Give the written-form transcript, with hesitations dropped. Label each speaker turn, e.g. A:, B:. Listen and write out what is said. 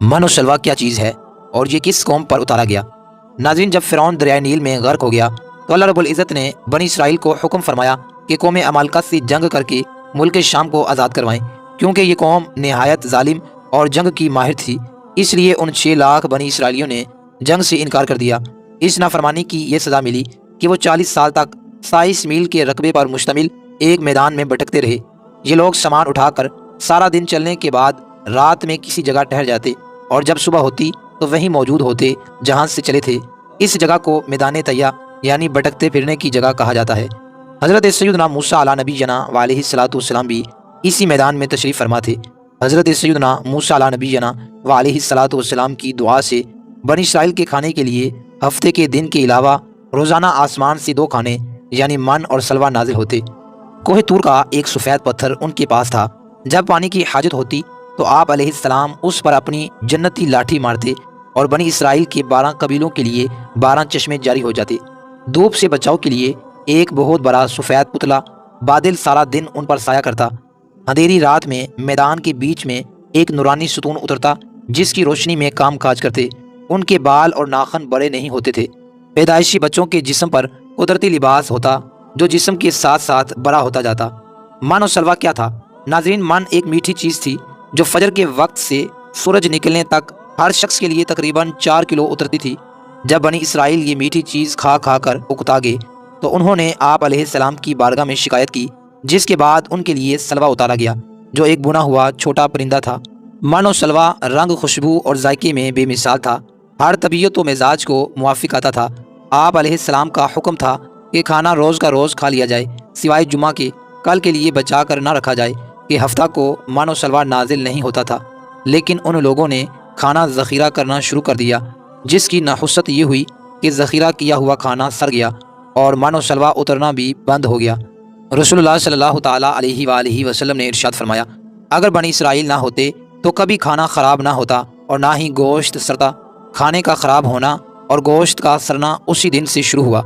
A: من و شلوا کیا چیز ہے اور یہ کس قوم پر اتارا گیا؟ ناظرین، جب فرعون دریائے نیل میں غرق ہو گیا تو اللہ رب العزت نے بنی اسرائیل کو حکم فرمایا کہ قوم عمالقہ سے جنگ کر کے ملک شام کو آزاد کروائیں، کیونکہ یہ قوم نہایت ظالم اور جنگ کی ماہر تھی۔ اس لیے ان 6 لاکھ بنی اسرائیلیوں نے جنگ سے انکار کر دیا۔ اس نافرمانی کی یہ سزا ملی کہ وہ 40 سال تک 27 میل کے رقبے پر مشتمل ایک میدان میں بھٹکتے رہے۔ یہ لوگ سامان اٹھا کر سارا دن چلنے کے بعد رات میں کسی جگہ ٹھہر جاتے اور جب صبح ہوتی تو وہیں موجود ہوتے جہاں سے چلے تھے۔ اس جگہ کو میدان طیہ یعنی بھٹکتے پھرنے کی جگہ کہا جاتا ہے۔ حضرت سیدنا موسیٰ علیہ نبی جنا علیہ الصلاۃ والسلام بھی اسی میدان میں تشریف فرما تھے۔ حضرت سیدنا موسیٰ علیہ نبی جنا علیہ الصلاۃ والسلام کی دعا سے بنی اسرائیل کے کھانے کے لیے ہفتے کے دن کے علاوہ روزانہ آسمان سے 2 کھانے یعنی من اور سلوہ نازل ہوتے۔ کوہ طور کا ایک سفید پتھر ان کے پاس تھا۔ جب پانی کی حاجت ہوتی تو آپ علیہ السلام اس پر اپنی جنتی لاٹھی مارتے اور بنی اسرائیل کے 12 قبیلوں کے لیے 12 چشمے جاری ہو جاتے۔ دھوپ سے بچاؤ کے لیے ایک بہت بڑا سفید پتلا بادل سارا دن ان پر سایہ کرتا۔ اندھیری رات میں میدان کے بیچ میں ایک نورانی ستون اترتا جس کی روشنی میں کام کاج کرتے۔ ان کے بال اور ناخن بڑے نہیں ہوتے تھے۔ پیدائشی بچوں کے جسم پر قدرتی لباس ہوتا جو جسم کے ساتھ ساتھ بڑا ہوتا جاتا۔ من و سلوہ کیا تھا؟ ناظرین، من ایک میٹھی چیز تھی جو فجر کے وقت سے سورج نکلنے تک ہر شخص کے لیے تقریباً 4 کلو اترتی تھی۔ جب بنی اسرائیل یہ میٹھی چیز کھا کھا کر اکتا گئے تو انہوں نے آپ علیہ السلام کی بارگاہ میں شکایت کی، جس کے بعد ان کے لیے سلوہ اتارا گیا جو ایک بنا ہوا چھوٹا پرندہ تھا۔ من و سلوہ رنگ، خوشبو اور ذائقے میں بے مثال تھا، ہر طبیعت و مزاج کو موافق آتا تھا۔ آپ علیہ السلام کا حکم تھا کہ کھانا روز کا روز کھا لیا جائے، سوائے جمعہ کے، کل کے لیے بچا کر نہ رکھا جائے کہ ہفتہ کو من و سلوہ نازل نہیں ہوتا تھا۔ لیکن ان لوگوں نے کھانا ذخیرہ کرنا شروع کر دیا، جس کی نحوست یہ ہوئی کہ ذخیرہ کیا ہوا کھانا سڑ گیا اور من و سلوہ اترنا بھی بند ہو گیا۔ رسول اللہ صلی اللہ تعالیٰ علیہ وآلہ وسلم نے ارشاد فرمایا، اگر بنی اسرائیل نہ ہوتے تو کبھی کھانا خراب نہ ہوتا اور نہ ہی گوشت سڑتا۔ کھانے کا خراب ہونا اور گوشت کا سڑنا اسی دن سے شروع ہوا